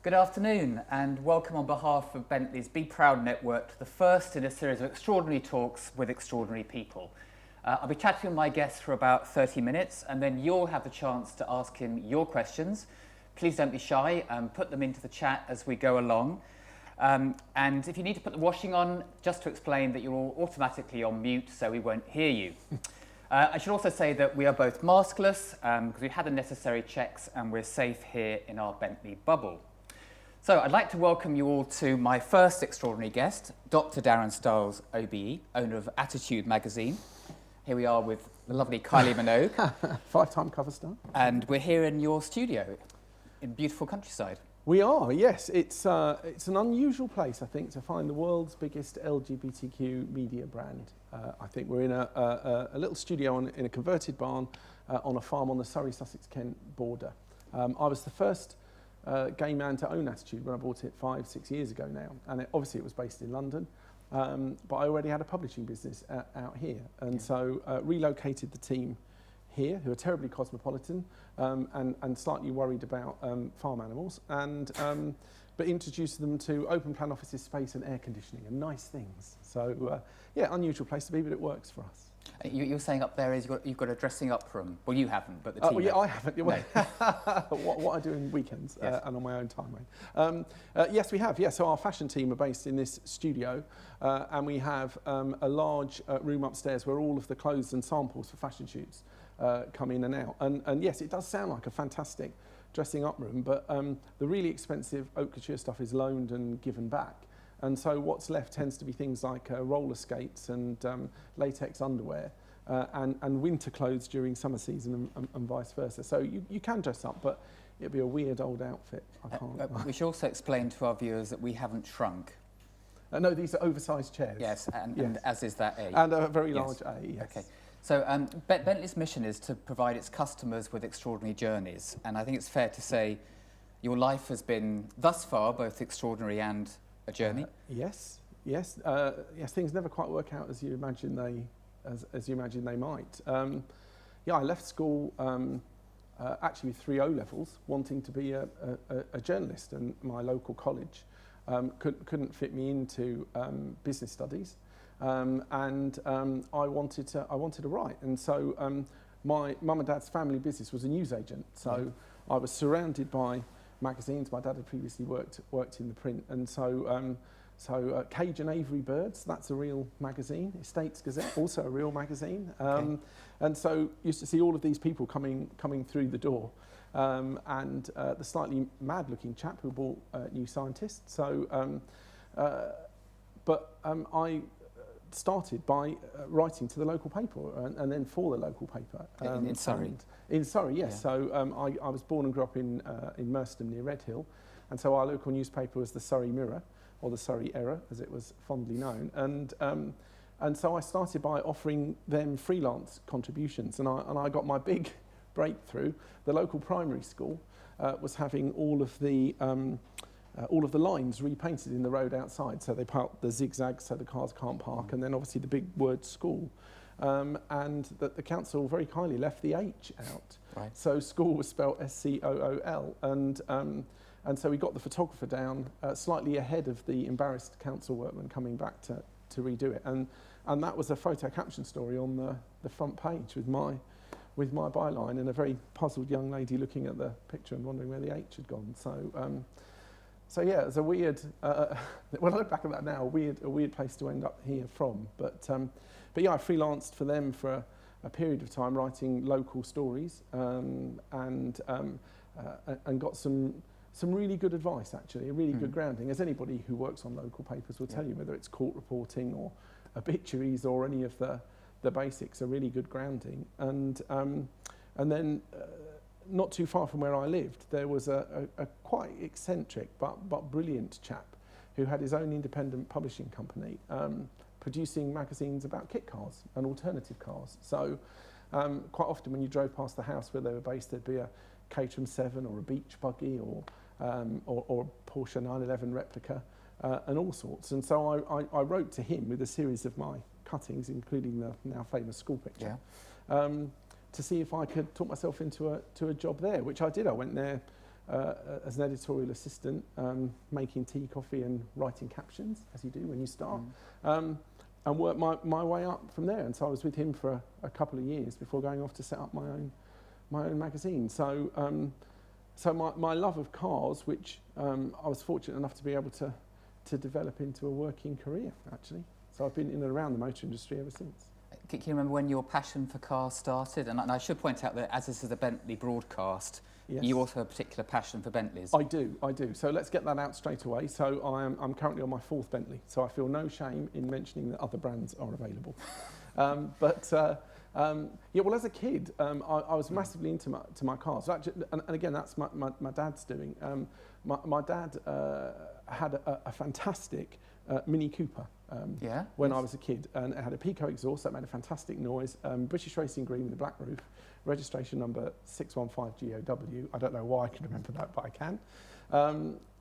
Good afternoon and welcome on behalf of Bentley's BeProud network to the first in a series of extraordinary talks with extraordinary people. I'll be chatting with my guest for about 30 minutes and then you'll have the chance to ask him your questions. Please don't be shy, put them into the chat as we go along. And if you need to put the washing on, just to explain that you're all automatically on mute so we won't hear you. I should also say that we are both maskless because we had the necessary checks and we're safe here in our Bentley bubble. So I'd like to welcome you all to my first extraordinary guest, Dr. Darren Styles OBE, owner of Attitude magazine. Here we are with the lovely Kylie Minogue. Five-time cover star. And we're here in your studio in beautiful countryside. We are, yes. It's an unusual place, I think, to find the world's biggest LGBTQ media brand. I think we're in a little studio in a converted barn on a farm on the Surrey-Sussex-Kent border. I was the first gay man to own Attitude when I bought it 5-6 years ago now, and obviously it was based in London, but I already had a publishing business out here, and so relocated the team here, who are terribly cosmopolitan and slightly worried about farm animals, and but introduced them to open plan offices, space and air conditioning and nice things. So yeah, unusual place to be, but it works for us. You're saying up there is you've got a dressing up room. Well, you haven't, but the team. Well, yeah, has. I haven't. No. what I do in weekends Yes. and on my own time. Yes, we have. Yes, so our fashion team are based in this studio, and we have a large room upstairs where all of the clothes and samples for fashion shoots come in and out. And yes, it does sound like a fantastic dressing up room, but the really expensive haute couture stuff is loaned and given back. And so what's left tends to be things like roller skates and latex underwear and winter clothes during summer season and vice versa. So you can dress up, but it'd be a weird old outfit. I can't. We should also explain to our viewers that we haven't shrunk. No, these are oversized chairs. Yes, and as is that A. And a very large A, yes. Okay. So Bentley's mission is to provide its customers with extraordinary journeys. And I think it's fair to say your life has been, thus far, both extraordinary and a journey. Yes. Yes, things never quite work out as you imagine they might. Yeah, I left school actually with 3 O-levels, wanting to be a journalist, and my local college couldn't fit me into business studies, and I wanted to write, and so my mum and dad's family business was a newsagent, so I was surrounded by magazines. My dad had previously worked in the print, and so Cage and Avery Birds, that's a real magazine. Estates Gazette, also a real magazine. And so used to see all of these people coming through the door, and the slightly mad-looking chap who bought New Scientist. So, I started by writing to the local paper and then for the local paper. In Surrey? In Surrey, yes. Yeah. So I was born and grew up in Merstham near Redhill, and so our local newspaper was the Surrey Mirror, or the Surrey Error, as it was fondly known. And so I started by offering them freelance contributions, and I got my big breakthrough. The local primary school was having all of the lines repainted in the road outside, so they parked the zigzags so the cars can't park, and then obviously the big word school. And that the council very kindly left the H out. Right. So school was spelled S-C-O-O-L, and so we got the photographer down slightly ahead of the embarrassed council workman coming back to redo it, and that was a photo caption story on the front page with my byline and a very puzzled young lady looking at the picture and wondering where the H had gone. So yeah, it's a weird. When I look back at that now, a weird place to end up here from. But yeah, I freelanced for them for a period of time, writing local stories, and got some really good advice, actually, a really good grounding, as anybody who works on local papers will tell you, whether it's court reporting or obituaries or any of the basics, a really good grounding. And then not too far from where I lived, there was a quite eccentric but brilliant chap who had his own independent publishing company, producing magazines about kit cars and alternative cars. So quite often when you drove past the house where they were based, there'd be a Caterham 7 or a Beach buggy or a Porsche 911 replica and all sorts. And so I wrote to him with a series of my cuttings, including the now famous school picture, to see if I could talk myself into a job there, which I did. I went there as an editorial assistant, making tea, coffee and writing captions, as you do when you start, and worked my way up from there. And so I was with him for a couple of years before going off to set up my own magazine. So so my love of cars, which I was fortunate enough to be able to develop into a working career, actually. So I've been in and around the motor industry ever since. Can you remember when your passion for cars started? And I should point out that as this is a Bentley broadcast, Yes. you also have a particular passion for Bentleys. I do. So let's get that out straight away. So I'm currently on my 4th Bentley, so I feel no shame in mentioning that other brands are available. Yeah, well, as a kid, I was massively into my cars. So actually, and again, that's my dad's doing. My dad had a fantastic Mini Cooper when I was a kid, and it had a Pico exhaust that made a fantastic noise, British Racing Green with a black roof, registration number 615GOW. I don't know why I can remember that, but I can.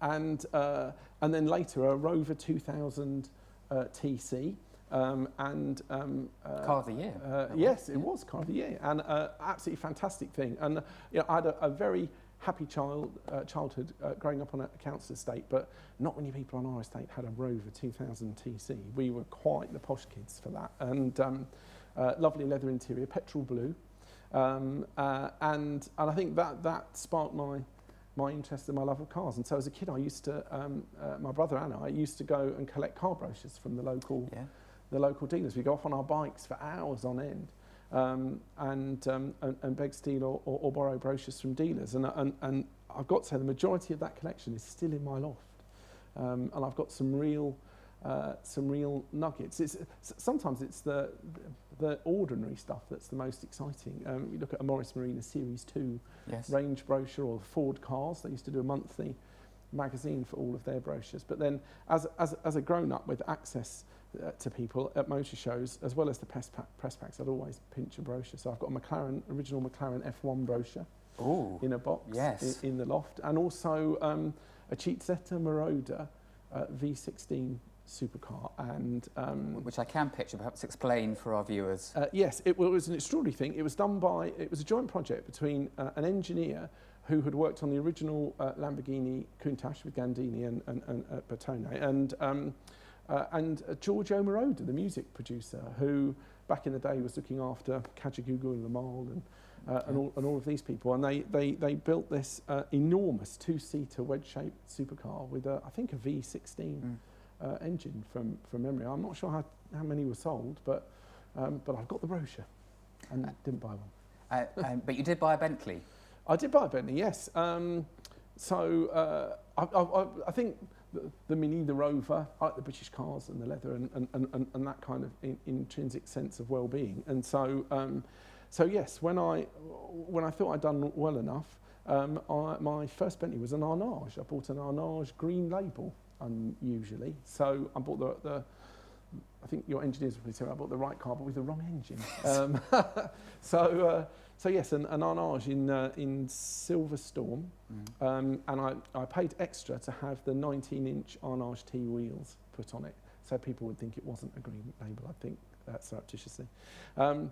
And then later a Rover 2000 TC. Car of the year. Yes, it was Car of the Year, and absolutely fantastic thing. And I had a very happy childhood growing up on a council estate, but not many people on our estate had a Rover 2000 TC. We were quite the posh kids for that, and lovely leather interior, petrol blue, and I think that sparked my interest and my love of cars. And so as a kid, I used to, my brother and I used to go and collect car brochures from the local dealers. We go off on our bikes for hours on end, and beg, steal or borrow brochures from dealers. And I've got to say the majority of that collection is still in my loft, and I've got some real nuggets. Sometimes it's the ordinary stuff that's the most exciting. You look at a Morris Marina Series 2 range brochure, or Ford Cars. They used to do a monthly magazine for all of their brochures. But then as a grown-up with access to people at motor shows, as well as the press packs, I'd always pinch a brochure. So I've got a original McLaren F1 brochure in a box in the loft, and also a Chitzetta Marauder V16 supercar, and which I can picture. Perhaps explain for our viewers. Yes, it was an extraordinary thing. It was a joint project between an engineer who had worked on the original Lamborghini Countach with Gandini and Bertone, and Giorgio Moroder, the music producer, who back in the day was looking after Kajagoogoo and Lamal and all of these people. And they built this enormous 2-seater wedge-shaped supercar with I think a V16 engine from memory. I'm not sure how many were sold, but I've got the brochure and didn't buy one. But you did buy a Bentley. I did buy a Bentley, yes. So I think the Mini, the Rover, I like the British cars and the leather and that kind of intrinsic sense of well-being. And so yes, when I thought I'd done well enough, my first Bentley was an Arnage. I bought an Arnage green label, unusually. So I bought I think your engineers will probably say I bought the right car, but with the wrong engine. So yes, an Arnage in Silver Storm, and I paid extra to have the 19-inch Arnage T wheels put on it, so people would think it wasn't a green label. I think that surreptitiously. And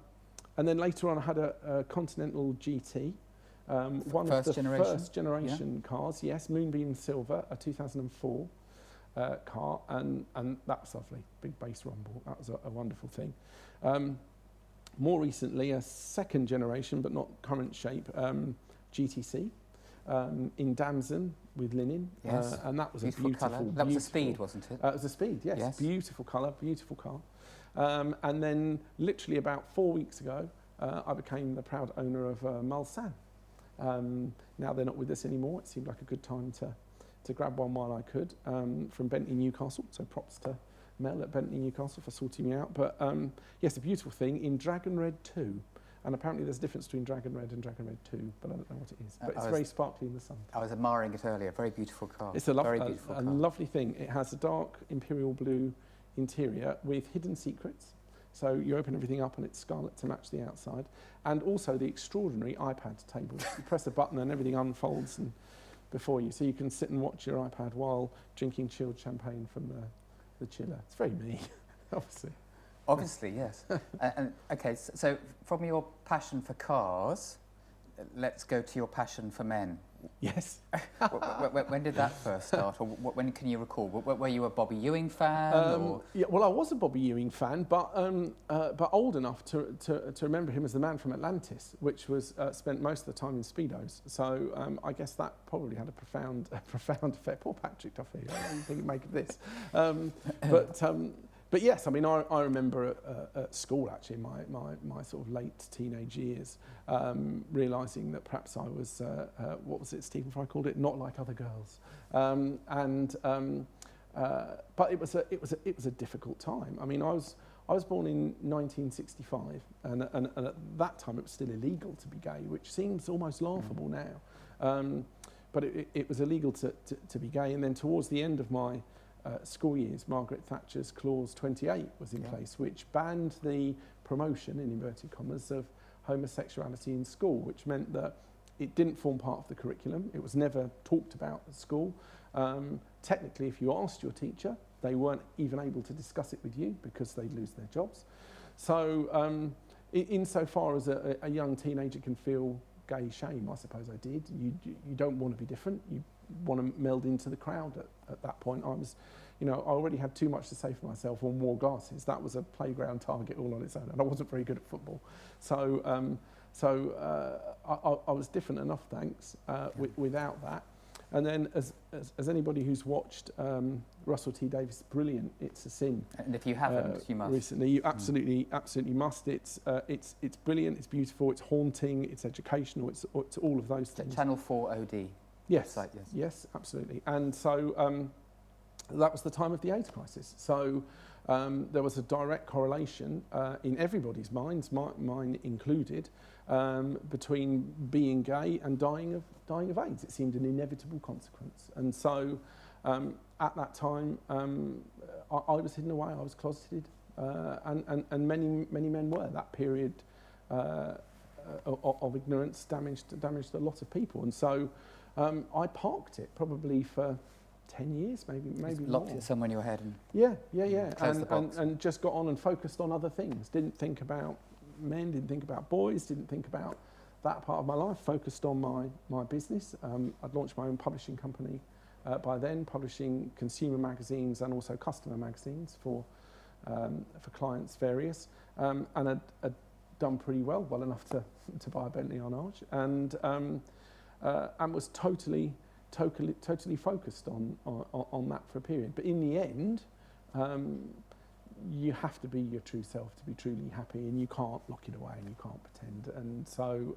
then later on, I had a Continental GT, one of the first generation cars. Yes, Moonbeam Silver, a 2004 car, and that was lovely. Big bass rumble. That was a wonderful thing. More recently, a second generation, but not current shape, GTC in damson with linen, and that was beautiful a beautiful colour. That was a Speed, wasn't it? It was a Speed, yes. Beautiful colour, beautiful car. And then, literally about 4 weeks ago, I became the proud owner of Mulsanne. Now they're not with us anymore. It seemed like a good time to grab one while I could, from Bentley Newcastle. So props to Mel at Bentley Newcastle for sorting me out. But yes, a beautiful thing in Dragon Red 2. And apparently there's a difference between Dragon Red and Dragon Red 2, but I don't know what it is. But it's very sparkly in the sun. I was admiring it earlier. Very beautiful car. It's a lovely thing. It has a dark imperial blue interior with hidden secrets. So you open everything up and it's scarlet to match the outside. And also the extraordinary iPad table. You press a button and everything unfolds before you. So you can sit and watch your iPad while drinking chilled champagne from the chiller. It's very me, obviously. Obviously, yes. Okay, so from your passion for cars, let's go to your passion for men. Yes. When did that first start, or when can you recall? Were you a Bobby Ewing fan? Or? Yeah, well, I was a Bobby Ewing fan, but old enough to remember him as the man from Atlantis, which was spent most of the time in Speedos. So I guess that probably had a profound effect. Poor Patrick Duffy, I don't think he'd make of this. But yes, I mean, I remember at school, actually, my sort of late teenage years, realising that perhaps I was, what was it Stephen Fry called it, not like other girls. But it was a difficult time. I mean, I was born in 1965, and at that time it was still illegal to be gay, which seems almost laughable now. But it was illegal to be gay, and then towards the end of my school years, Margaret Thatcher's Clause 28 was in place, which banned the promotion, in inverted commas, of homosexuality in school, which meant that it didn't form part of the curriculum. It was never talked about at school. Technically, if you asked your teacher, they weren't even able to discuss it with you because they'd lose their jobs. So insofar as a young teenager can feel gay shame, I suppose I did. You don't want to be different. You want to meld into the crowd at that point. I already had too much to say for myself and wore glasses. That was a playground target all on its own, and I wasn't very good at football. So I was different enough, thanks, without that. And then as anybody who's watched Russell T Davies' brilliant It's a Sin. And if you haven't, you must. Recently, you absolutely must. It's brilliant, it's beautiful, it's haunting, it's educational, it's all of those things. Channel 4 OD. Yes, website, yes, absolutely. And so that was the time of the AIDS crisis. So there was a direct correlation in everybody's minds, mine included, between being gay and dying of AIDS. It seemed an inevitable consequence. And so at that time, I was hidden away, I was closeted, and many men were. That period of ignorance damaged a lot of people. And so I parked it probably for 10 years, maybe locked more. it somewhere in your head and Yeah. the box. And just got on and focused on other things. Didn't think about men, didn't think about boys, didn't think about that part of my life. Focused on my business. I'd launched my own publishing company by then, publishing consumer magazines and also customer magazines for clients various, and I'd done pretty well enough to buy a Bentley Arnage, and was totally focused on that for a period. But in the end, you have to be your true self to be truly happy, and you can't lock it away and you can't pretend. And so,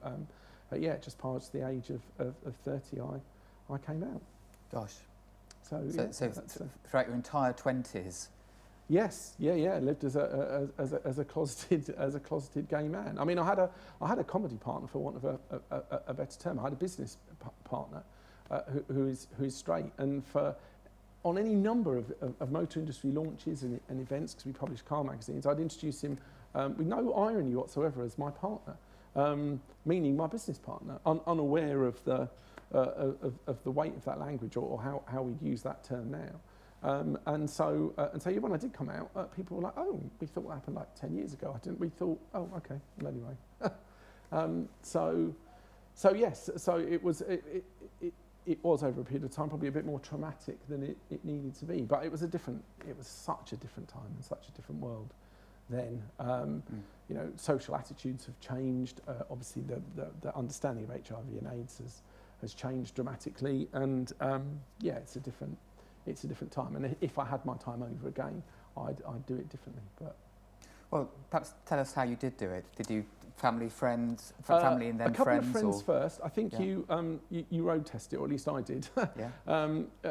just past the age of 30, I came out. Gosh. So throughout your entire 20s. Yes, yeah. Lived as a closeted gay man. I mean, I had a comedy partner, for want of a better term. I had a business partner who is straight, and on any number of motor industry launches and events, because we publish car magazines, I'd introduce him with no irony whatsoever as my partner, meaning my business partner, unaware of the weight of that language or how we'd use that term now. And so when I did come out, people were like, "Oh, we thought that happened like 10 years ago." We thought, "Oh, okay." Well, anyway, so yes, so it was over a period of time, probably a bit more traumatic than it needed to be. But it was such a different time and such a different world then. Social attitudes have changed. Obviously, the understanding of HIV and AIDS has changed dramatically, and it's a different time. And if I had my time over again, I'd do it differently. But well, perhaps tell us how you did do it. Did you family, friends, family and then friends? A couple of friends first. I think you road test it, or at least I did.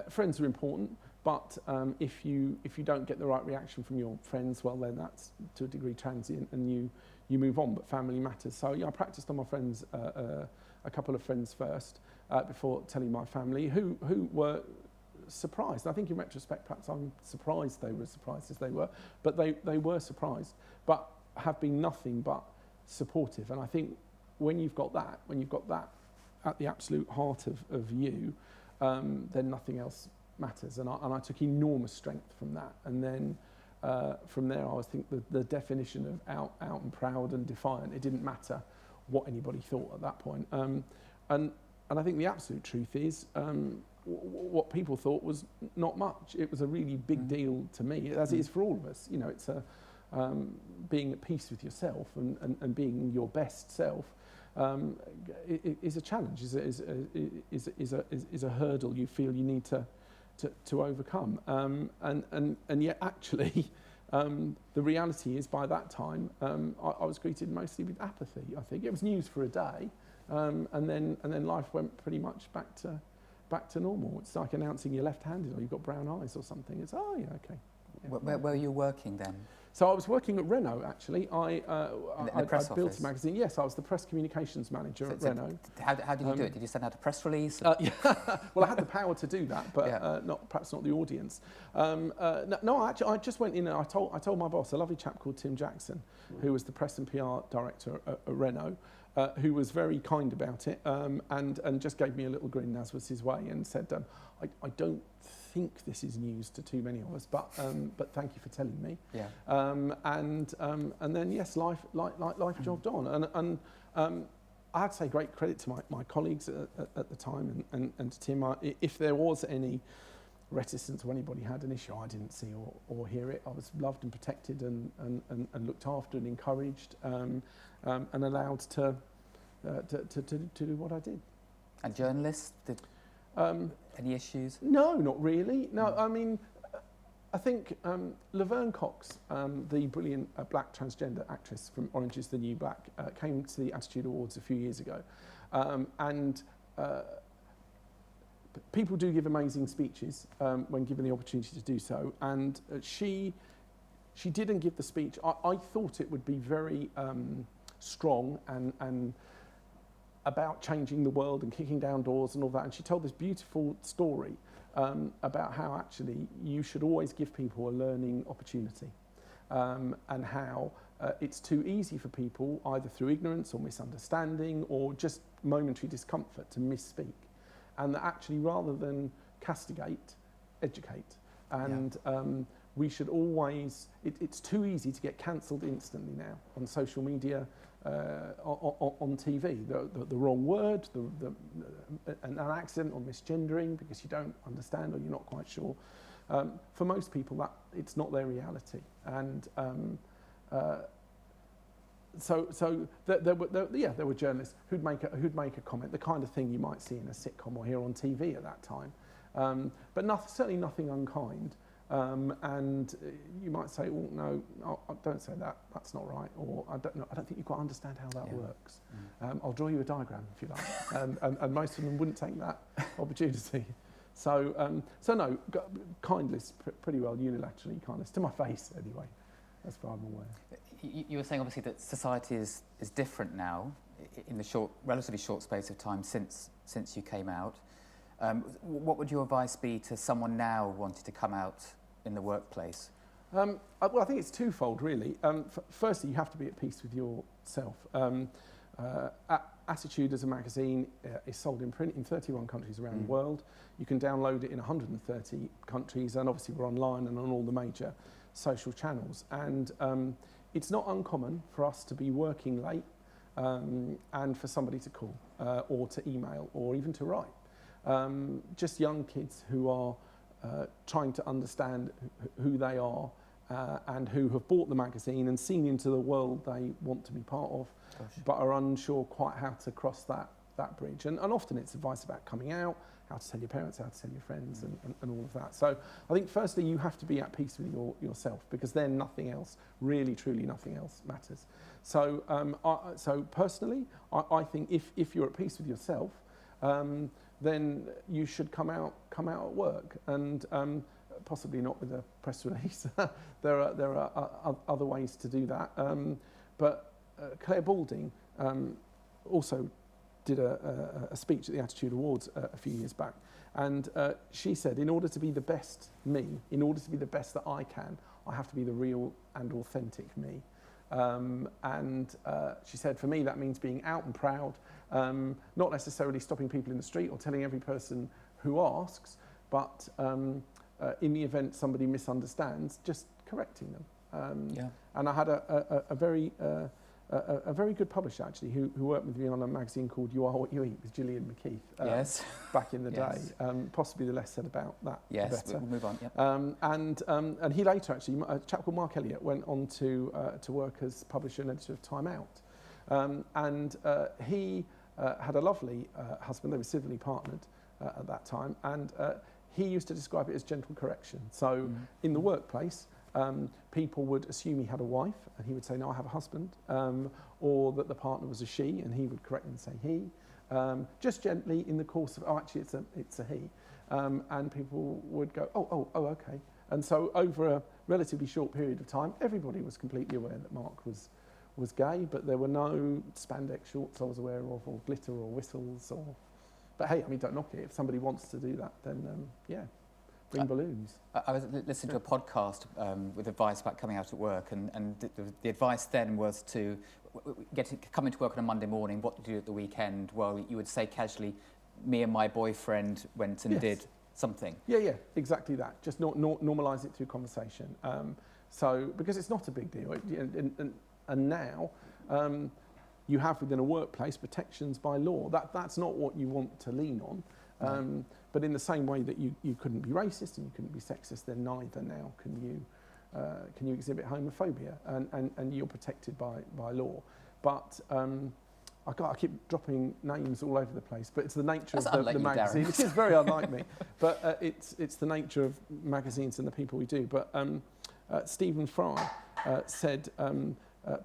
Friends are important, but if you don't get the right reaction from your friends, well, then that's to a degree transient, and you move on. But family matters. So I practiced on my friends, a couple of friends first, before telling my family, who were surprised. I think in retrospect, perhaps I'm surprised they were as surprised as they were, but they were surprised, but have been nothing but supportive. And I think when you've got that at the absolute heart of you, then nothing else matters. And I took enormous strength from that. And then from there, I think the definition of out and proud and defiant. It didn't matter what anybody thought at that point. And I think the absolute truth is what people thought was not much. It was a really big deal to me, as it is for all of us. You know, it's being at peace with yourself and being your best self is a challenge, is a hurdle you feel you need to overcome. And yet actually, the reality is by that time, I was greeted mostly with apathy. I think it was news for a day, and then life went pretty much back to normal. It's like announcing you're left-handed or you've got brown eyes or something. It's yeah, okay. Where were you working then? So I was working at Renault, actually. I built a magazine. Yes, I was the press communications manager at Renault. How did you do it? Did you send out a press release? Yeah. Well, I had the power to do that, but perhaps not the audience. No, actually, I just went in and I told my boss, a lovely chap called Tim Jackson, who was the press and PR director at Renault, who was very kind about it and just gave me a little grin, as was his way, and said, I don't think this is news to too many of us, but thank you for telling me. Yeah. And then yes, life jogged on, and I have to say great credit to my colleagues at the time and to Tim. If there was any reticence or anybody had an issue, I didn't see or hear it. I was loved and protected and looked after and encouraged and allowed to do what I did. And journalists did. Any issues? No, not really. No, I mean, I think Laverne Cox, the brilliant black transgender actress from Orange is the New Black, came to the Attitude Awards a few years ago. And people do give amazing speeches when given the opportunity to do so. And she didn't give the speech. I thought it would be very strong and about changing the world and kicking down doors and all that. And she told this beautiful story about how actually you should always give people a learning opportunity and how it's too easy for people, either through ignorance or misunderstanding or just momentary discomfort, to misspeak. And that actually, rather than castigate, educate. And we should always, it's too easy to get cancelled instantly now on social media, on TV, the wrong word, an accident or misgendering because you don't understand or you're not quite sure. For most people, that it's not their reality, and so there were journalists who'd make a comment, the kind of thing you might see in a sitcom or hear on TV at that time, but certainly nothing unkind. And you might say, "Oh no, don't say that. That's not right." Or I don't think you quite understand how that works. I'll draw you a diagram if you like. And most of them wouldn't take that opportunity. So no, kindness pretty well unilaterally kindness to my face anyway, as far as I'm aware. You were saying obviously that society is different now in the relatively short space of time since you came out. What would your advice be to someone now wanting to come out in the workplace? Well, I think it's twofold, really. Firstly, you have to be at peace with yourself. Attitude as a magazine is sold in print in 31 countries around the world. You can download it in 130 countries, and obviously we're online and on all the major social channels. And it's not uncommon for us to be working late and for somebody to call or to email or even to write. Just young kids who are trying to understand who they are and who have bought the magazine and seen into the world they want to be part of, but are unsure quite how to cross that bridge. And often it's advice about coming out, how to tell your parents, how to tell your friends, and all of that. So I think firstly you have to be at peace with yourself, because then nothing else, really truly nothing else matters. So so personally, I think if you're at peace with yourself, then you should come out at work, and possibly not with a press release. there are other ways to do that. But Claire Balding also did a speech at the Attitude Awards a few years back, and she said, in order to be the best me, in order to be the best that I can, I have to be the real and authentic me. And she said, for me, that means being out and proud, not necessarily stopping people in the street or telling every person who asks, but in the event somebody misunderstands, just correcting them. And I had a very a very good publisher actually who worked with me on a magazine called You Are What You Eat with Gillian McKeith. Yes. Back in the Yes. day. Possibly the less said about that, the Yes, better. we'll move on. Yep. And he later actually, a chap called Mark Elliott, went on to work as publisher and editor of Time Out. He had a lovely husband. They were civilly partnered at that time, and he used to describe it as gentle correction. So in the workplace, people would assume he had a wife, and he would say, no, I have a husband, or that the partner was a she, and he would correct and say he. Just gently in the course of, oh, actually, it's a he. And people would go, oh, okay. And so over a relatively short period of time, everybody was completely aware that Mark was gay, but there were no spandex shorts I was aware of, or glitter or whistles. But hey, I mean, don't knock it. If somebody wants to do that, then bring balloons. I was listening to a podcast with advice about coming out at work, and the advice then was to come into work on a Monday morning. What to do at the weekend? Well, you would say casually, me and my boyfriend went and did something. Yeah, exactly that. Just normalise it through conversation. So because it's not a big deal, and now you have within a workplace protections by law. That's not what you want to lean on. But in the same way that you couldn't be racist and you couldn't be sexist, then neither now can you exhibit homophobia, and you're protected by law. But I keep dropping names all over the place, but it's the nature of the magazine. It is very unlike me, but it's the nature of magazines and the people we do. But Stephen Fry said,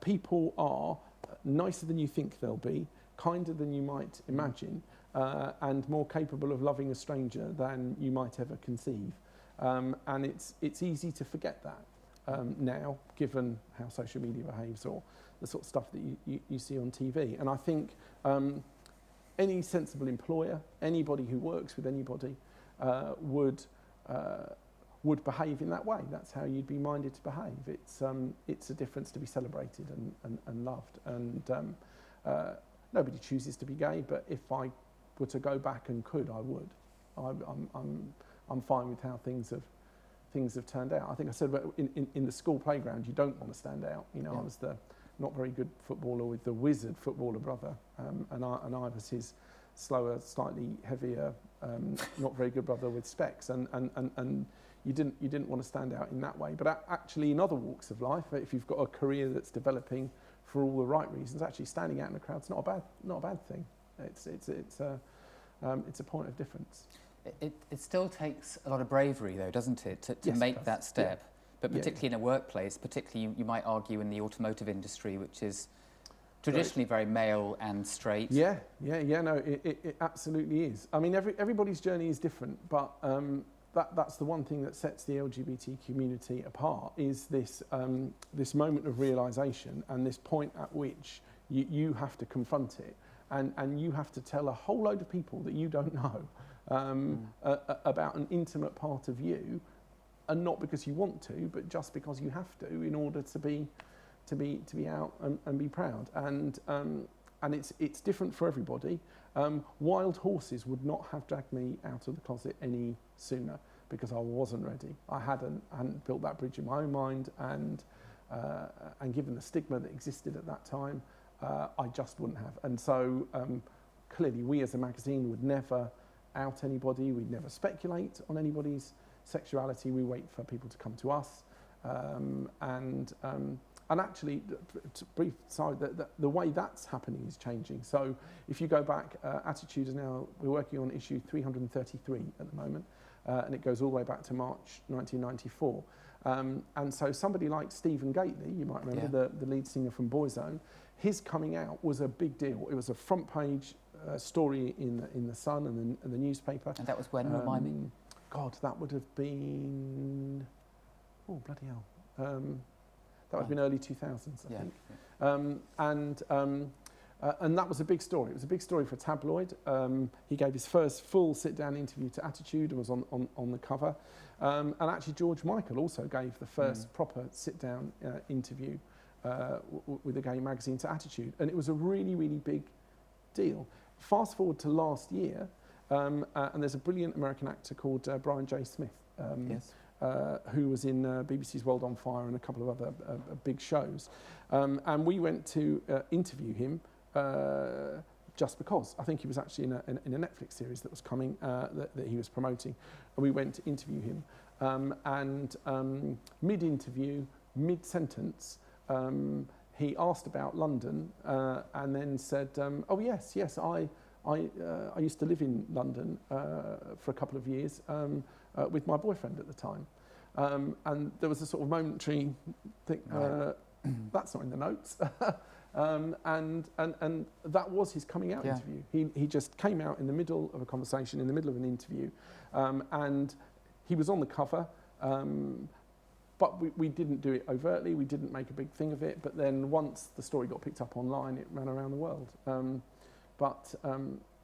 people are nicer than you think they'll be, kinder than you might imagine, and more capable of loving a stranger than you might ever conceive. And it's easy to forget that now, given how social media behaves or the sort of stuff that you see on TV. And I think any sensible employer, anybody who works with anybody, would behave in that way. That's how you'd be minded to behave. It's a difference to be celebrated and loved. And nobody chooses to be gay, but if I were to go back and could, I would. I'm fine with how things have turned out. I think I said in the school playground, you don't want to stand out. You know, I was the not very good footballer with the wizard footballer brother, and I was his slower, slightly heavier, not very good brother with specs, and you didn't want to stand out in that way. But actually, in other walks of life, if you've got a career that's developing for all the right reasons, actually standing out in the crowd's not a bad thing. It's a point of difference. It still takes a lot of bravery, though, doesn't it, to make that step? Yeah. But particularly in a workplace, particularly you might argue in the automotive industry, which is traditionally very male and straight. No, it absolutely is. I mean, everybody's journey is different, but that's the one thing that sets the LGBT community apart, is this this moment of realisation and this point at which you have to confront it, and you have to tell a whole load of people that you don't know about an intimate part of you, and not because you want to, but just because you have to in order to be out and be proud. And it's different for everybody. Wild horses would not have dragged me out of the closet any sooner, because I wasn't ready. I hadn't built that bridge in my own mind, and given the stigma that existed at that time, I just wouldn't have. And so clearly we as a magazine would never out anybody, we'd never speculate on anybody's sexuality. We wait for people to come to us, and actually, brief side, the way that's happening is changing. So if you go back, Attitude is now, we're working on issue 333 at the moment, and it goes all the way back to March 1994. And so somebody like Stephen Gately, you might remember, the lead singer from Boyzone, his coming out was a big deal. It was a front page story in the Sun and the newspaper. And that was when, remind me? God, that would have been, oh, bloody hell. That would have been early 2000s, I think. Yeah. And that was a big story. It was a big story for a tabloid. He gave his first full sit-down interview to Attitude and was on the cover. And actually, George Michael also gave the first proper sit-down interview with a gay magazine to Attitude. And it was a really, really big deal. Fast forward to last year, and there's a brilliant American actor called Brian J. Smith. who was in BBC's World on Fire and a couple of other big shows. And we went to interview him just because. I think he was actually in a Netflix series that was coming that he was promoting. And we went to interview him. And mid-interview, mid-sentence, he asked about London and then said, oh yes, I used to live in London for a couple of years with my boyfriend at the time. And there was a sort of momentary thing, that's not in the notes. And that was his coming out interview. He just came out in the middle of a conversation, in the middle of an interview, and he was on the cover, but we didn't do it overtly, we didn't make a big thing of it, but then once the story got picked up online, it ran around the world. But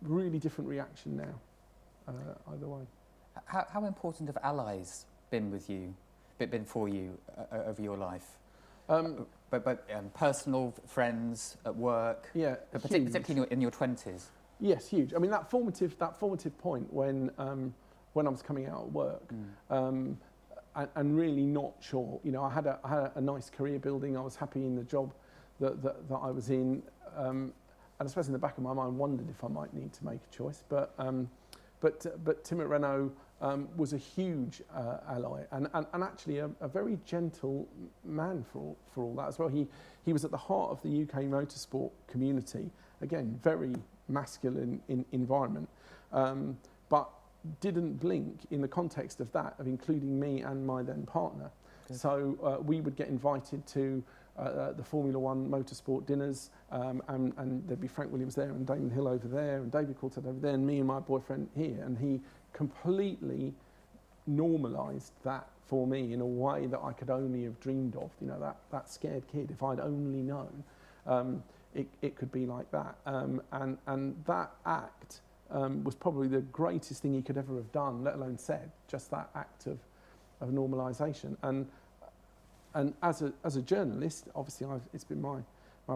really different reaction now, either way. How important have allies been for you over your life? But personal, friends, at work, particularly in your 20s. Yes, huge. I mean, that formative point when I was coming out at work, and really not sure. You know, I had a nice career building. I was happy in the job that I was in, and I suppose in the back of my mind wondered if I might need to make a choice. But Tim at Renault was a huge ally and actually a very gentle man for all that as well. He was at the heart of the UK motorsport community. Again, very masculine environment, but didn't blink in the context of that, of including me and my then partner. Good. So we would get invited to the Formula One motorsport dinners, and there'd be Frank Williams there and Damon Hill over there and David Coulthard over there and me and my boyfriend here, and he completely normalised that for me in a way that I could only have dreamed of. You know, that scared kid, if I'd only known it could be like that. And that act was probably the greatest thing he could ever have done, let alone said, just that act of normalisation. And as a journalist, obviously it's been my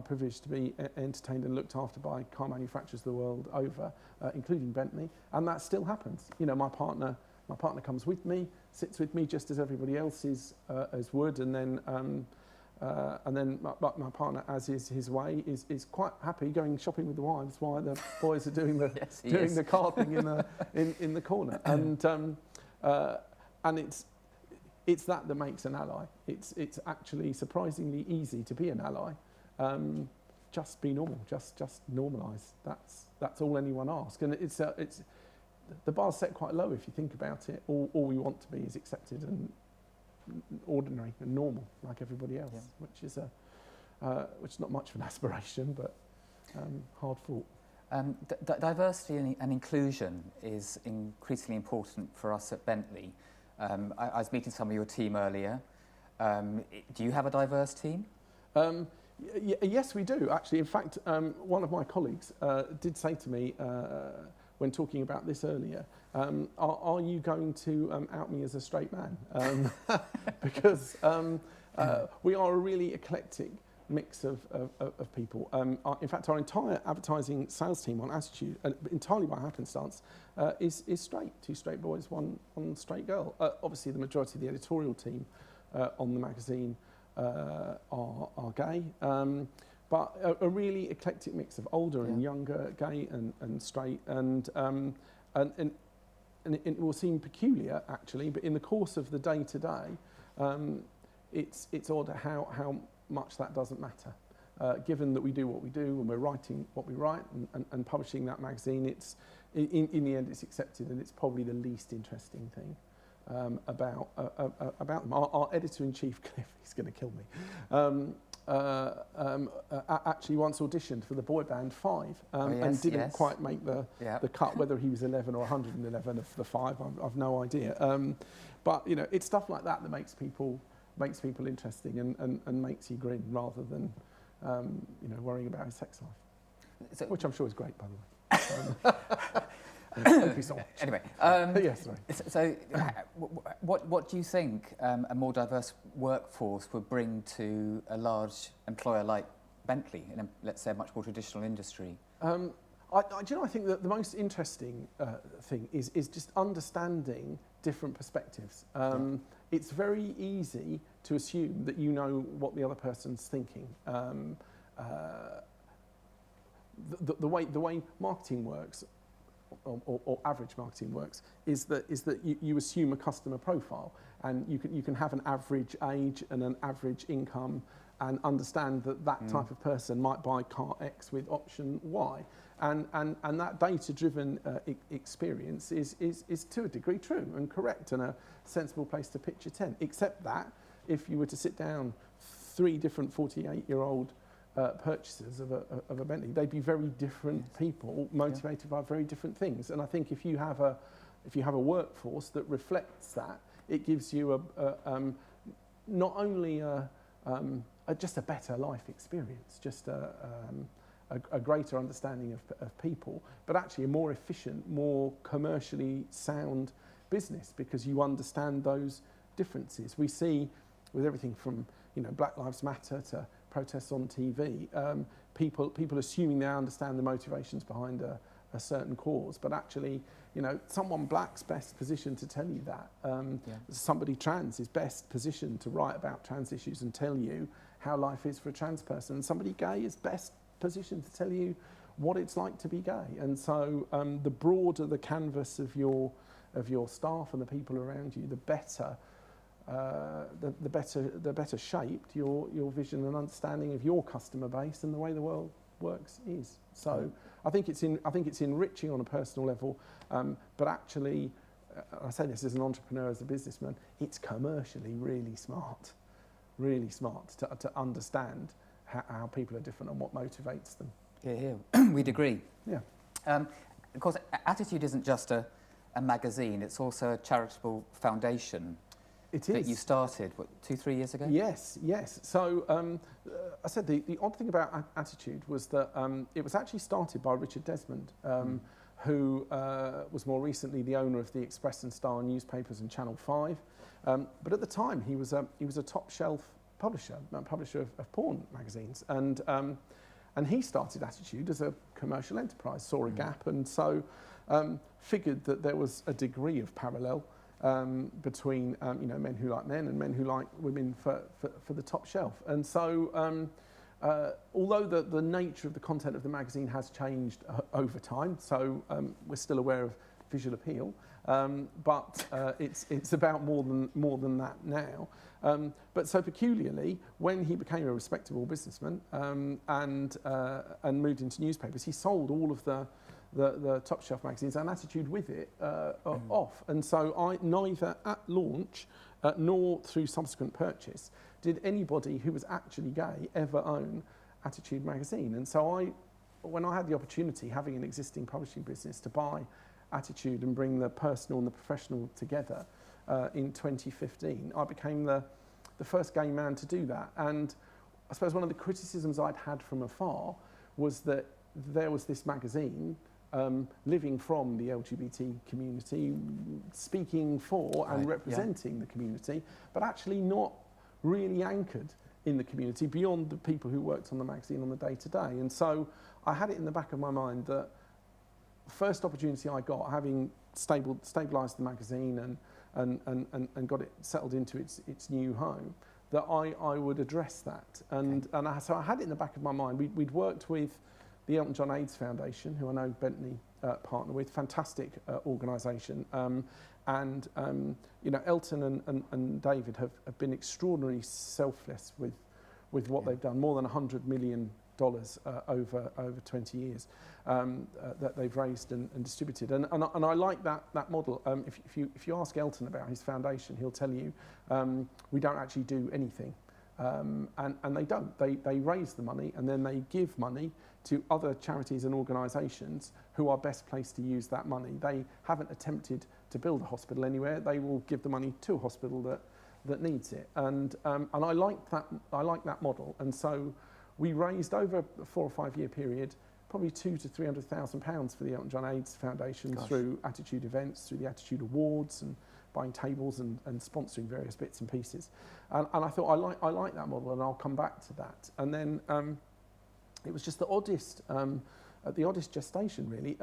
privilege to be entertained and looked after by car manufacturers the world over, including Bentley, and that still happens. You know, my partner comes with me, sits with me just as everybody else is as would, and then my partner, as is his way, is quite happy going shopping with the wives while the boys are doing the the car thing in the corner, and it's that makes an ally. It's actually surprisingly easy to be an ally. Just be normal. Just normalise. That's all anyone asks, and it's the bar's set quite low if you think about it. All we want to be is accepted and ordinary and normal like everybody else, which is not much of an aspiration, but hard fought. Diversity and inclusion is increasingly important for us at Bentley. I was meeting some of your team earlier. Do you have a diverse team? Yes, we do, actually. In fact, one of my colleagues did say to me when talking about this earlier, are you going to out me as a straight man? Because we are a really eclectic mix of people. In fact, our entire advertising sales team on Attitude, entirely by happenstance, is straight. 2 straight boys, one straight girl. Obviously, the majority of the editorial team on the magazine are gay, but a really eclectic mix of older and younger, gay and straight, and it will seem peculiar actually, but in the course of the day to day, it's odd how much that doesn't matter. Given that we do what we do and we're writing what we write and publishing that magazine, it's in the end it's accepted, and it's probably the least interesting thing about them. Our editor-in-chief, Cliff, he's going to kill me, actually once auditioned for the boy band 5 and didn't quite make the cut. Whether he was 11 or 111 of the 5, I've no idea. But you know, it's stuff like that that makes people interesting and makes you grin rather than worrying about his sex life, which I'm sure is great, by the way. Anyway, yes, sorry. So, what do you think a more diverse workforce would bring to a large employer like Bentley in, let's say, a much more traditional industry? Do you know, I think that the most interesting thing is just understanding different perspectives. It's very easy to assume that you know what the other person's thinking. The way marketing works, or average marketing works, is that you assume a customer profile, and you can have an average age and an average income, and understand that type of person might buy car X with option Y. And that data-driven experience is to a degree true and correct, and a sensible place to pitch your tent. Except that if you were to sit down 3 different 48-year-old purchasers of a Bentley, they'd be very different people, motivated by very different things. And I think if you have a workforce that reflects that, it gives you not only just a better life experience, just a greater understanding of people, but actually a more efficient, more commercially sound business, because you understand those differences. We see with everything from Black Lives Matter to protests on TV, people assuming they understand the motivations behind a certain cause, but actually, someone black's best positioned to tell you that. Somebody trans is best positioned to write about trans issues and tell you how life is for a trans person. And somebody gay is best positioned to tell you what it's like to be gay. And so the broader the canvas of your staff and the people around you, the better the better shaped your vision and understanding of your customer base and the way the world works is. So I think it's enriching on a personal level, but actually, I say this as an entrepreneur, as a businessman, it's commercially really smart to understand how people are different and what motivates them. Yeah, we'd agree. Yeah. Of course, Attitude isn't just a magazine, it's also a charitable foundation. It is. That you started, 2-3 years ago? Yes. So I said the odd thing about Attitude was that it was actually started by Richard Desmond, who was more recently the owner of the Express and Star newspapers and Channel 5. But at the time, he was a top shelf publisher of porn magazines, and he started Attitude as a commercial enterprise, saw a gap, and so figured that there was a degree of parallel between men who like men and men who like women for the top shelf. And so although the nature of the content of the magazine has changed over time, so we're still aware of visual appeal, but it's about more than that now. But so peculiarly, when he became a respectable businessman and moved into newspapers, he sold all of the top shelf magazines and Attitude with it off. And so I neither at launch nor through subsequent purchase did anybody who was actually gay ever own Attitude magazine. And so when I had the opportunity, having an existing publishing business, to buy Attitude and bring the personal and the professional together in 2015, I became the first gay man to do that. And I suppose one of the criticisms I'd had from afar was that there was this magazine living from the LGBT community, speaking for and representing the community, but actually not really anchored in the community beyond the people who worked on the magazine on the day-to-day. And so I had it in the back of my mind that first opportunity I got, having stabilised the magazine and got it settled into its new home, that I would address that. And so I had it in the back of my mind. We'd worked with the Elton John AIDS Foundation, who I know Bentley partner with, fantastic organisation. And Elton and David have been extraordinarily selfless with what they've done, more than $100 million over 20 years that they've raised and distributed. And I like that model. If you ask Elton about his foundation, he'll tell you we don't actually do anything. And they don't. They raise the money and then they give money to other charities and organisations who are best placed to use that money. They haven't attempted to build a hospital anywhere. They will give the money to a hospital that needs it. And I like that model. And so we raised over a 4 or 5 year period probably £200,000 to £300,000 for the Elton John AIDS Foundation through Attitude events, through the Attitude Awards, and buying tables and sponsoring various bits and pieces. And I thought, I like that model, and I'll come back to that. And then it was just the oddest at the oddest gestation, really.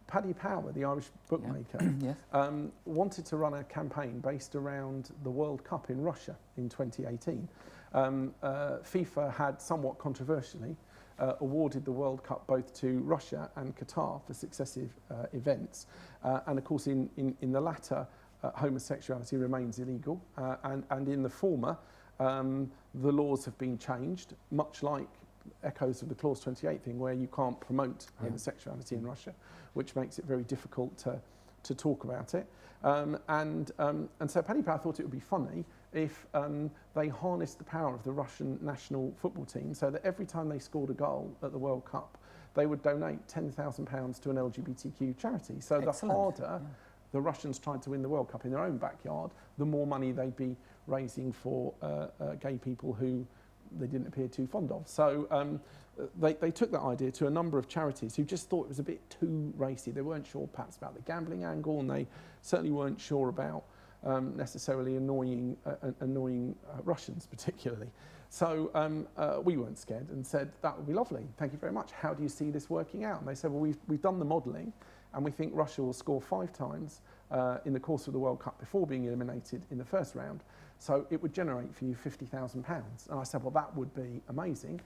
Paddy Power, the Irish bookmaker, Yes. wanted to run a campaign based around the World Cup in Russia in 2018. FIFA had somewhat controversially awarded the World Cup both to Russia and Qatar for successive events. And of course, in the latter, homosexuality remains illegal. And in the former, the laws have been changed, much like echoes of the Clause 28 thing, where you can't promote homosexuality in Russia, which makes it very difficult to talk about it. And so Paddy Power thought it would be funny if they harnessed the power of the Russian national football team, so that every time they scored a goal at the World Cup, they would donate £10,000 to an LGBTQ charity. So Excellent. The harder the Russians tried to win the World Cup in their own backyard, the more money they'd be raising for gay people who they didn't appear too fond of. So they took that idea to a number of charities who just thought it was a bit too racy. They weren't sure perhaps about the gambling angle, and they certainly weren't sure about necessarily annoying Russians particularly. So we weren't scared and said, that would be lovely, thank you very much. How do you see this working out? And they said, well, we've done the modelling, and we think Russia will score 5 times in the course of the World Cup before being eliminated in the first round. So it would generate for you £50,000. And I said, well, that would be amazing.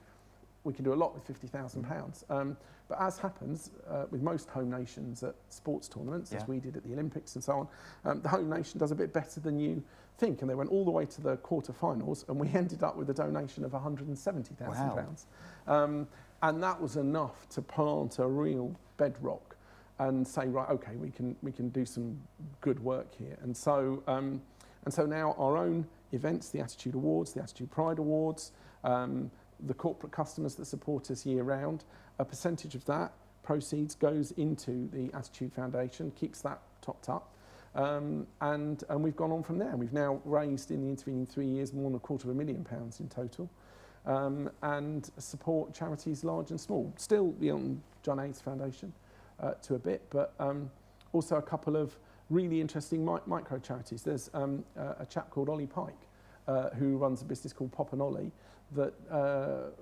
We can do a lot with £50,000. But as happens with most home nations at sports tournaments, as we did at the Olympics and so on, the home nation does a bit better than you think. And they went all the way to the quarterfinals, and we ended up with a donation of £170,000. Wow. And that was enough to plant a real bedrock and say, right, okay, we can do some good work here. And so now our own events, the Attitude Awards, the Attitude Pride Awards, the corporate customers that support us year round, a percentage of that proceeds goes into the Attitude Foundation, keeps that topped up, and we've gone on from there. We've now raised in the intervening 3 years more than £250,000 in total, and support charities large and small. Still beyond John A's Foundation to a bit, but also a couple of really interesting micro charities. There's a chap called Ollie Pike who runs a business called Pop and Ollie that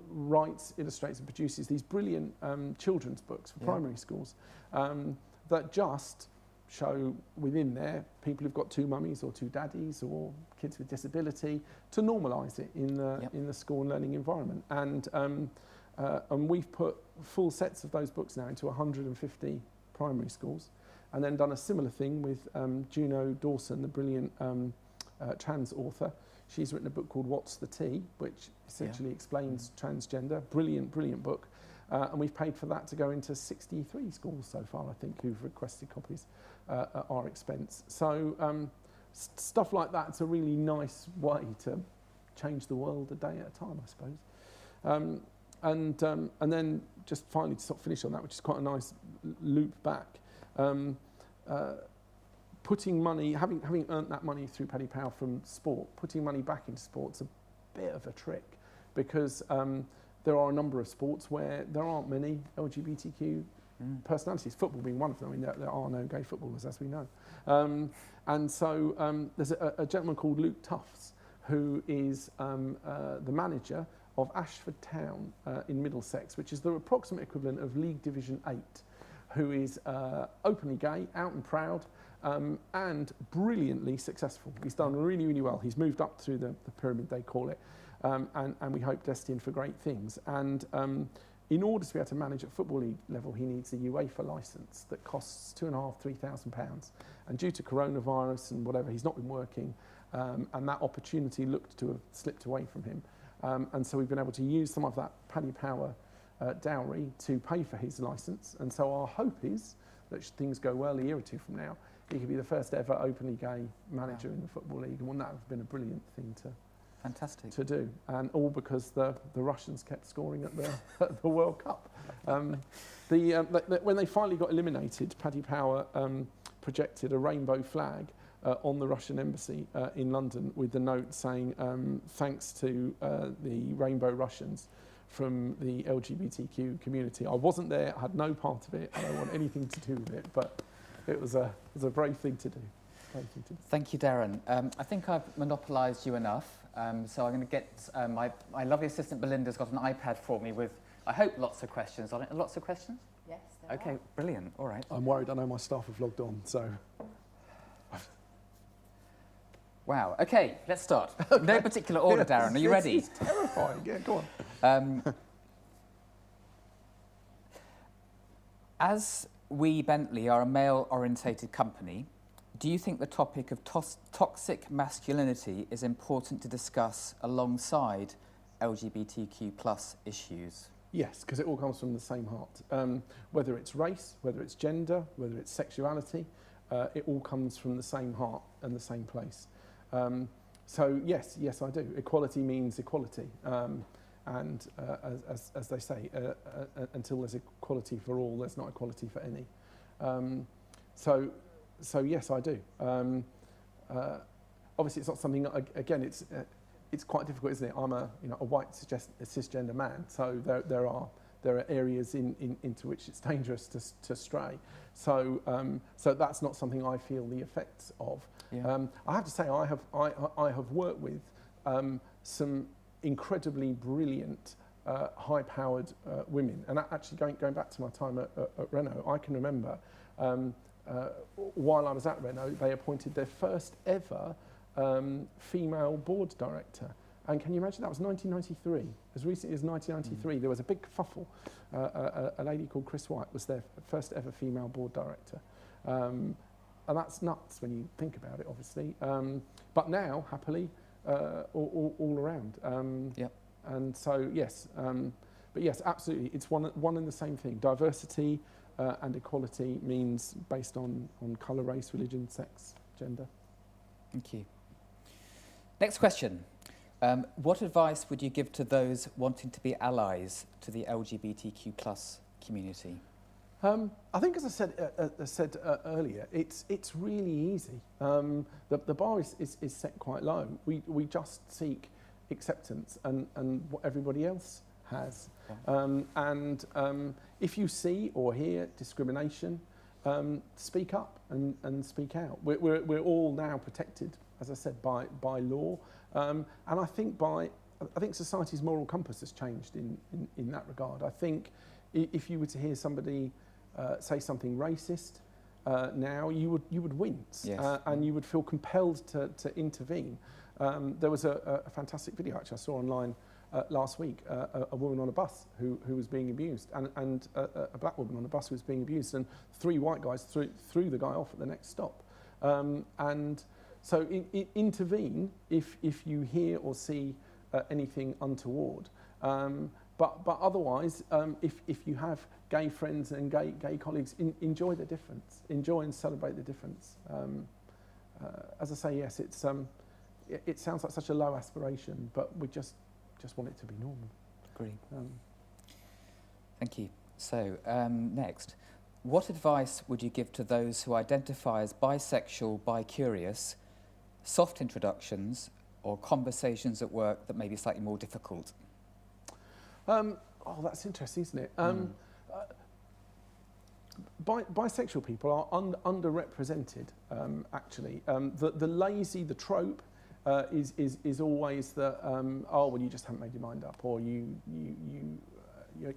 writes, illustrates and produces these brilliant children's books for primary schools that just show within there people who've got 2 mummies or 2 daddies or kids with disability, to normalise it in the school and learning environment. And we've put full sets of those books now into 150 primary schools, and then done a similar thing with Juno Dawson, the brilliant trans author. She's written a book called What's the Tea, which essentially explains transgender. Brilliant, brilliant book. And we've paid for that to go into 63 schools so far, I think, who've requested copies at our expense. So stuff like that's a really nice way to change the world a day at a time, I suppose. And then just finally to sort of finish on that, which is quite a nice loop back, putting money, having earned that money through Paddy Power from sport, putting money back into sport's a bit of a trick, because there are a number of sports where there aren't many LGBTQ personalities, football being one of them. I mean, there are no gay footballers, as we know. And so there's a gentleman called Luke Tufts, who is the manager of Ashford Town in Middlesex, which is the approximate equivalent of League Division 8, who is openly gay, out and proud, and brilliantly successful. He's done really, really well. He's moved up through the pyramid, they call it, and we hope destined for great things. And in order to be able to manage at Football League level, he needs a UEFA licence that costs £2,500–3,000. And due to coronavirus and whatever, he's not been working, and that opportunity looked to have slipped away from him. And so we've been able to use some of that Paddy Power dowry to pay for his licence. And so our hope is that should things go well a year or 2 from now, he could be the first ever openly gay manager in the Football League. And wouldn't that have been a brilliant thing to do? And all because the Russians kept scoring at the World Cup. When they finally got eliminated, Paddy Power projected a rainbow flag on the Russian embassy in London with the note saying, thanks to the Rainbow Russians from the LGBTQ community. I wasn't there, I had no part of it, I don't want anything to do with it, but it was a brave thing to do. Thank you, Darren. I think I've monopolised you enough, so I'm going to get my lovely assistant Belinda's got an iPad for me with, I hope, lots of questions on it. Lots of questions? Okay, brilliant. All right. I'm worried. I know my staff have logged on, so. Wow. Okay, let's start. No particular order, Darren. Are you ready? It's terrifying. Yeah, go on. As we, Bentley, are a male-orientated company, do you think the topic of toxic masculinity is important to discuss alongside LGBTQ plus issues? Yes, because it all comes from the same heart. Whether it's race, whether it's gender, whether it's sexuality, it all comes from the same heart and the same place. So yes, I do. Equality means equality. And as they say, until there's equality for all, there's not equality for any. So yes, I do. Obviously, it's not something. Again, it's quite difficult, isn't it? I'm a white cisgender man, so there are areas into which it's dangerous to stray. So that's not something I feel the effects of. Yeah. I have to say, I have worked with some incredibly brilliant, high-powered women. And actually, going back to my time at Renault, I can remember while I was at Renault, they appointed their first ever female board director. And can you imagine, that was 1993. As recently as 1993, there was a big kerfuffle. A lady called Chris White was their first ever female board director. And that's nuts when you think about it, obviously. But now, happily, all around. Yep. And so, yes. But yes, absolutely, it's one and the same thing. Diversity and equality means based on colour, race, religion, sex, gender. Thank you. Next question. What advice would you give to those wanting to be allies to the LGBTQ plus community? I think, as I said earlier, it's really easy. The bar is set quite low. We just seek acceptance and what everybody else has. Yeah. If you see or hear discrimination, speak up and speak out. We're all now protected, as I said, by law, and I think society's moral compass has changed in that regard. I think if you were to hear somebody say something racist now, you would wince. Yes. And you would feel compelled to intervene. There was a fantastic video actually I saw online last week, a woman on a bus who was being abused, and a black woman on a bus who was being abused, and 3 white guys threw the guy off at the next stop. And so intervene if you hear or see anything untoward. But otherwise, if you have gay friends and gay colleagues, enjoy the difference, enjoy and celebrate the difference. As I say, yes, it sounds like such a low aspiration, but we just want it to be normal. Agree. Thank you. So next, what advice would you give to those who identify as bisexual, bi-curious, soft introductions or conversations at work that may be slightly more difficult? That's interesting, isn't it? Bisexual people are underrepresented, actually. The lazy, the trope, is always that well, you just haven't made your mind up, or you're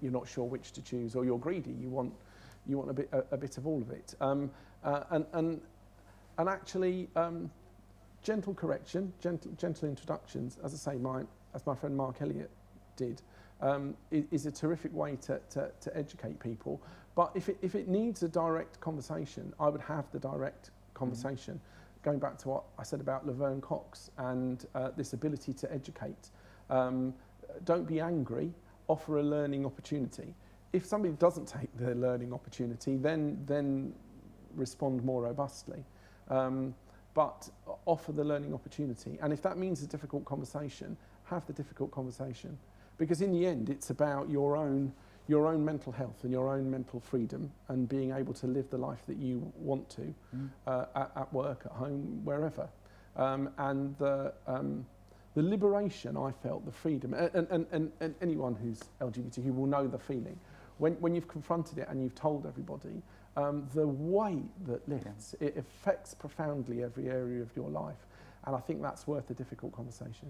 not sure which to choose, or you're greedy. You want a bit of all of it. And actually, gentle correction, gentle introductions, as I say, as my friend Mark Elliott did, is a terrific way to educate people. But if it needs a direct conversation, I would have the direct conversation. Going back to what I said about Laverne Cox and this ability to educate. Don't be angry, offer a learning opportunity. If somebody doesn't take the learning opportunity, then respond more robustly. But offer the learning opportunity. And if that means a difficult conversation, have the difficult conversation. Because in the end, it's about your own mental health and your own mental freedom and being able to live the life that you want to at work, at home, wherever. And the liberation I felt, the freedom, and anyone who's LGBTQ will know the feeling. When you've confronted it and you've told everybody, the weight that lifts, it affects profoundly every area of your life. And I think that's worth a difficult conversation.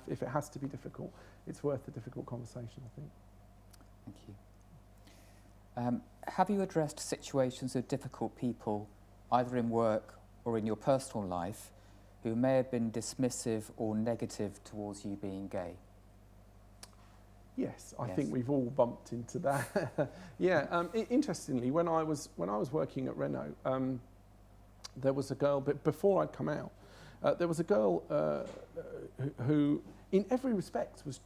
If it has to be difficult, it's worth a difficult conversation, I think. Thank you. Have you addressed situations of difficult people, either in work or in your personal life, who may have been dismissive or negative towards you being gay? Yes, I think we've all bumped into that. Yeah, interestingly, when I was working at Renault, there was a girl, but before I'd come out, there was a girl who, in every respect, was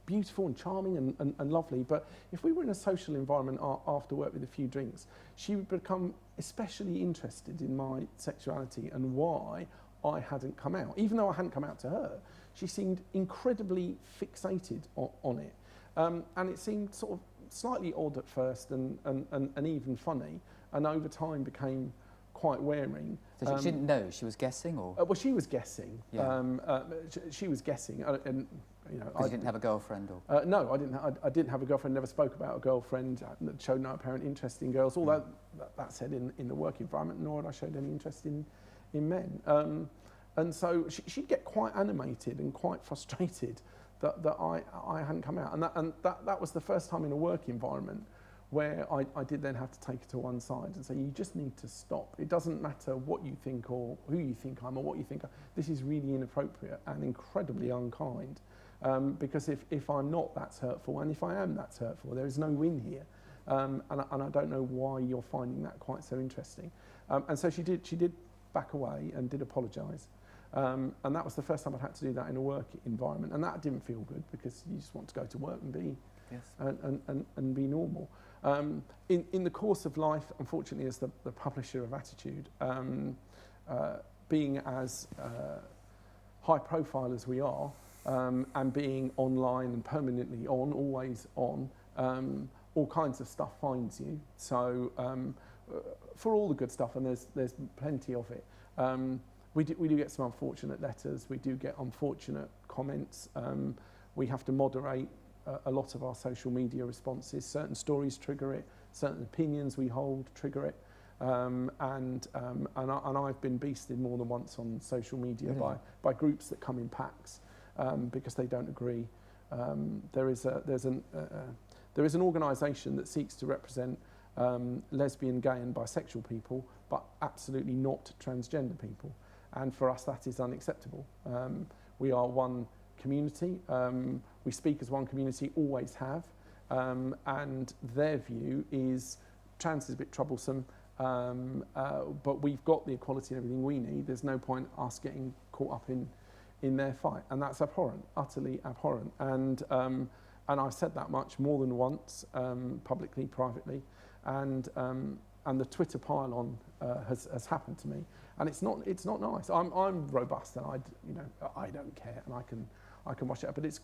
beautiful and charming and lovely. But if we were in a social environment after work with a few drinks, she would become especially interested in my sexuality and why I hadn't come out. Even though I hadn't come out to her, she seemed incredibly fixated on it. And it seemed sort of slightly odd at first and even funny, and over time became quite wearing. So she didn't know, she was guessing, or? Well, she was guessing. Yeah. She was guessing, and you know. Because you didn't have a girlfriend, or? No, I didn't have a girlfriend. Never spoke about a girlfriend. Showed no apparent interest in girls. Although that said, in the work environment, nor had I showed any interest in men. And so she'd get quite animated and quite frustrated that I hadn't come out, and that was the first time in a work environment where I did then have to take it to one side and say, you just need to stop. It doesn't matter what you think or who you think I'm or what you think. This is really inappropriate and incredibly unkind, because if I'm not, that's hurtful, and if I am, that's hurtful. There is no win here, and I don't know why you're finding that quite so interesting. And so she did back away and did apologise. And that was the first time I'd had to do that in a work environment, and that didn't feel good because you just want to go to work and be and be normal. In the course of life, unfortunately, as the publisher of Attitude, being as high profile as we are, and being online and permanently on, always on, all kinds of stuff finds you. So for all the good stuff, and there's plenty of it. We do get some unfortunate letters. We do get unfortunate comments. We have to moderate a lot of our social media responses. Certain stories trigger it. Certain opinions we hold trigger it. And I've been beasted more than once on social media by groups that come in packs because they don't agree. There is an organisation that seeks to represent lesbian, gay, and bisexual people, but absolutely not transgender people. And for us, that is unacceptable. We are one community. We speak as one community, always have. And their view is trans is a bit troublesome, but we've got the equality and everything we need. There's no point us getting caught up in their fight. And that's abhorrent, utterly abhorrent. And I've said that much more than once, publicly, privately. And the Twitter pile-on has happened to me, and it's not nice. I'm robust, and I don't care, and I can watch it. But it's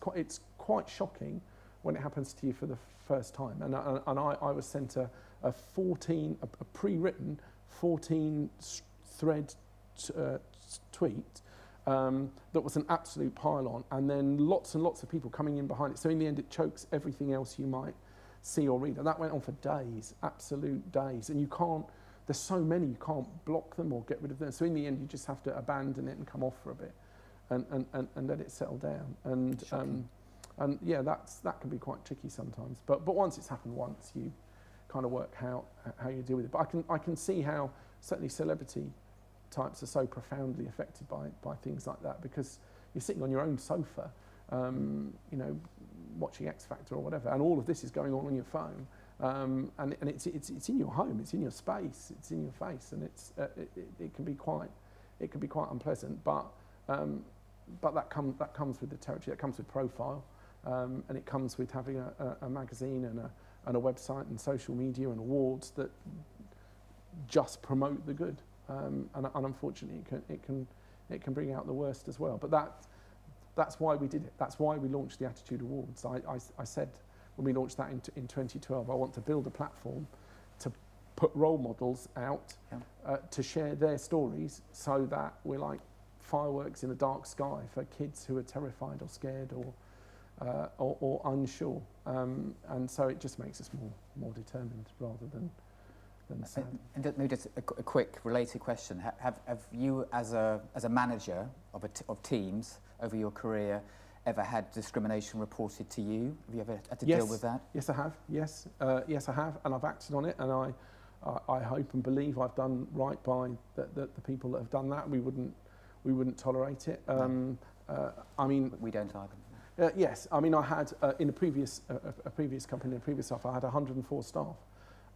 quite shocking when it happens to you for the first time. And I was sent a pre-written 14-thread tweet that was an absolute pile-on, and then lots and lots of people coming in behind it. So in the end, it chokes everything else you might see or read, and that went on for days, absolute days, and there's so many, you can't block them or get rid of them, so in the end you just have to abandon it and come off for a bit and let it settle down, and yeah, that can be quite tricky sometimes, but once it's happened once, you kind of work how you deal with it. But I can see how certainly celebrity types are so profoundly affected by things like that, because you're sitting on your own sofa, watching X Factor or whatever, and all of this is going on your phone, and it's in your home, it's in your space, it's in your face, and it can be quite unpleasant, but that comes with the territory, that comes with profile, and it comes with having a magazine and a website and social media and awards that just promote the good, and unfortunately it can bring out the worst as well. But that's why we did it. That's why we launched the Attitude Awards. I said when we launched that in 2012, I want to build a platform to put role models out to share their stories, so that we're like fireworks in a dark sky for kids who are terrified or scared or unsure. And so it just makes us more determined rather than sad. And maybe just a quick related question: Have you, as a manager of teams over your career, ever had discrimination reported to you? Have you ever had to deal with that? Yes, I have. Yes, yes, I have, and I've acted on it, and I hope and believe I've done right by the people that have done that. We wouldn't tolerate it. I mean, we don't either. Yes, I mean, I had in a previous company, in a previous life, I had 104 staff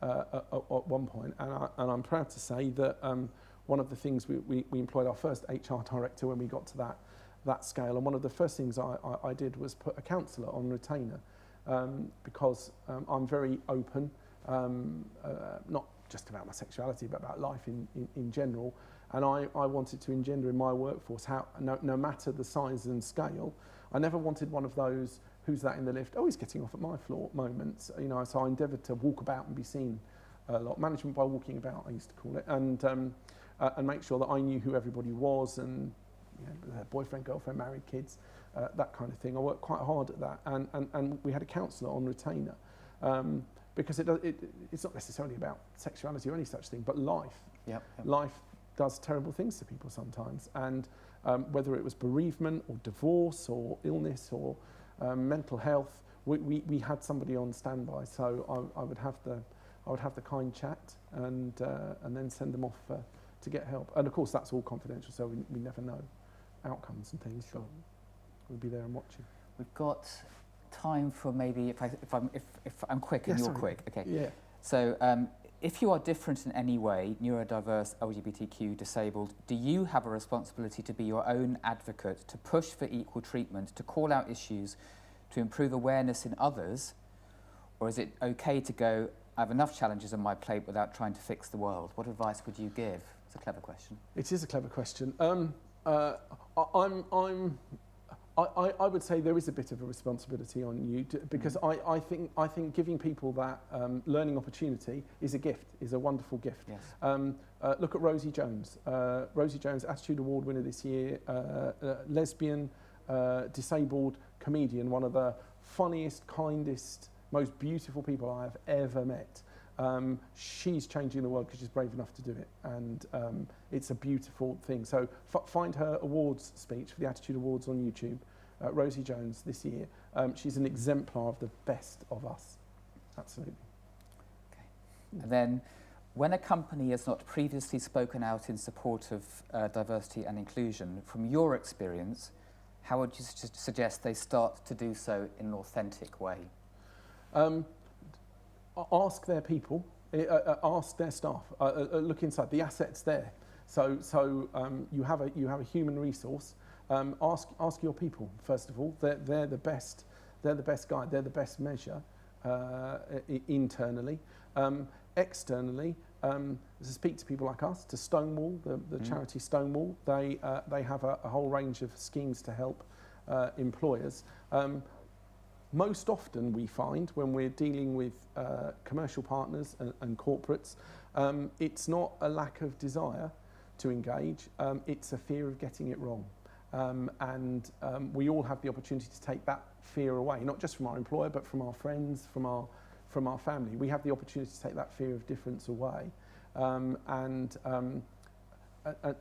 at one point, and I'm proud to say that one of the things we employed our first HR director when we got to that scale, and one of the first things I did was put a counsellor on retainer, because I'm very open, not just about my sexuality, but about life in general, and I wanted to engender in my workforce no matter the size and scale. I never wanted one of those "who's that in the lift? Oh, he's getting off at my floor" moments. You know, so I endeavoured to walk about and be seen a lot. Management by walking about, I used to call it, and make sure that I knew who everybody was, and you know, their boyfriend, girlfriend, married, kids, that kind of thing. I worked quite hard at that, and we had a counsellor on retainer, because it's not necessarily about sexuality or any such thing, but life. Yep. Life does terrible things to people sometimes, and whether it was bereavement or divorce or illness or mental health, we had somebody on standby. So I would have the kind chat and then send them off to get help. And of course that's all confidential, so we never know outcomes and things. Sure. But we'll be there and watching. We've got time for maybe if I'm quick and you're quick. Okay. Yeah. So if you are different in any way, neurodiverse, LGBTQ, disabled, do you have a responsibility to be your own advocate, to push for equal treatment, to call out issues, to improve awareness in others? Or is it okay to go, I have enough challenges on my plate without trying to fix the world? What advice would you give? It's a clever question. It is a clever question. I would say there is a bit of a responsibility on you because I think giving people that learning opportunity is a gift, is a wonderful gift. Yes. Look at Rosie Jones. Rosie Jones, Attitude Award winner this year, lesbian, disabled comedian, one of the funniest, kindest, most beautiful people I have ever met. She's changing the world because she's brave enough to do it, and it's a beautiful thing. So find her awards speech for the Attitude Awards on YouTube, Rosie Jones this year. She's an exemplar of the best of us, absolutely. Okay. And then, when a company has not previously spoken out in support of diversity and inclusion, from your experience, how would you suggest they start to do so in an authentic way? Ask their people, ask their staff, look inside, the assets there. So you have a human resource. Ask your people, first of all. They're the best guide, they're the best measure internally. Externally, to speak to people like us, to Stonewall, the charity Stonewall. They have a whole range of schemes to help employers. Most often we find when we're dealing with commercial partners and corporates, it's not a lack of desire to engage, it's a fear of getting it wrong. And we all have the opportunity to take that fear away, not just from our employer, but from our friends, from our family. We have the opportunity to take that fear of difference away. And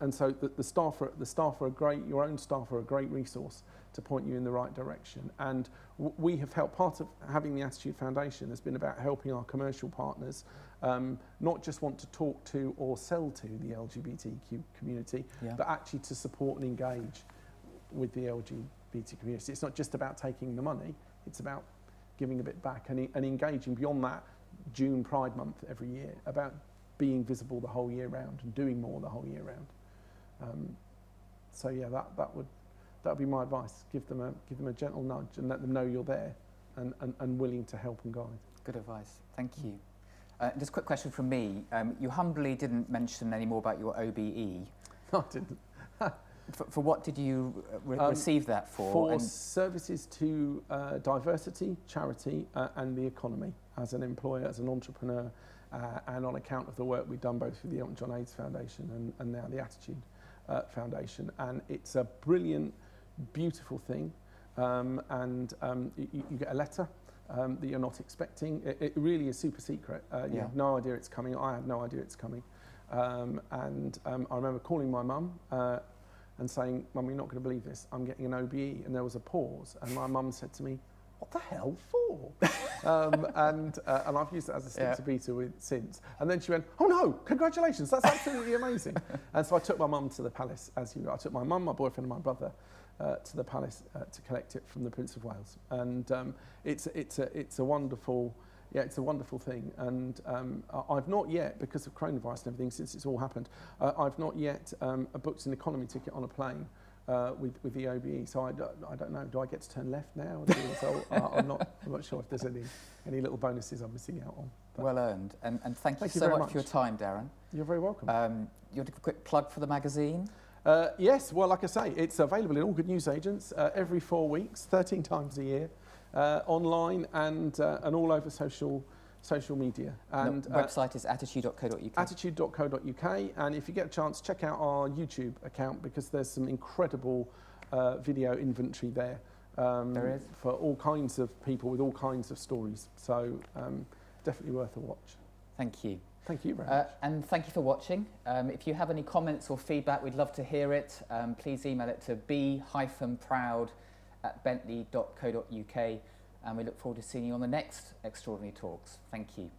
so the staff are a great, your own staff are a great resource to point you in the right direction. And we have helped, part of having the Attitude Foundation has been about helping our commercial partners not just want to talk to or sell to the LGBTQ community, but actually to support and engage with the LGBT community. It's not just about taking the money, it's about giving a bit back and engaging beyond that June Pride Month every year, about being visible the whole year round and doing more the whole year round. So yeah, that would be my advice. Give them a gentle nudge and let them know you're there and willing to help and guide. Good advice. Thank you. Just a quick question from me. You humbly didn't mention any more about your OBE. I didn't. For what did you receive that for? For services to diversity, charity, and the economy as an employer, as an entrepreneur, and on account of the work we've done both with the Elton John AIDS Foundation and now the Attitude Foundation. And it's a brilliant, beautiful thing. And you get a letter that you're not expecting. It really is super secret. You have no idea it's coming. I had no idea it's coming. And I remember calling my mum and saying, "Mum, you're not going to believe this, I'm getting an OBE." And there was a pause, and my mum said to me, "What the hell for?" and I've used it as a stick to beat her with since. And then she went, "Oh no, congratulations, that's absolutely amazing." And so I took my mum to the palace, as you know. I took my mum, my boyfriend and my brother to the palace to collect it from the Prince of Wales. And it's a wonderful, it's a wonderful thing. And I've not yet, because of coronavirus and everything, since it's all happened, I've not yet booked an economy ticket on a plane with the OBE, so I don't know. Do I get to turn left now? So I'm not sure if there's any little bonuses I'm missing out on. But well earned, and thank you so very much for your time, Darren. You're very welcome. You want a quick plug for the magazine? Yes, well, like I say, it's available in all good newsagents every 4 weeks, 13 times a year, online and all over social media. And the website is attitude.co.uk. Attitude.co.uk, and if you get a chance, check out our YouTube account, because there's some incredible video inventory there. There is. For all kinds of people with all kinds of stories. So definitely worth a watch. Thank you. Thank you very much. And thank you for watching. If you have any comments or feedback, we'd love to hear it. Please email it to be-proud@bentley.co.uk, and we look forward to seeing you on the next Extraordinary Talks. Thank you.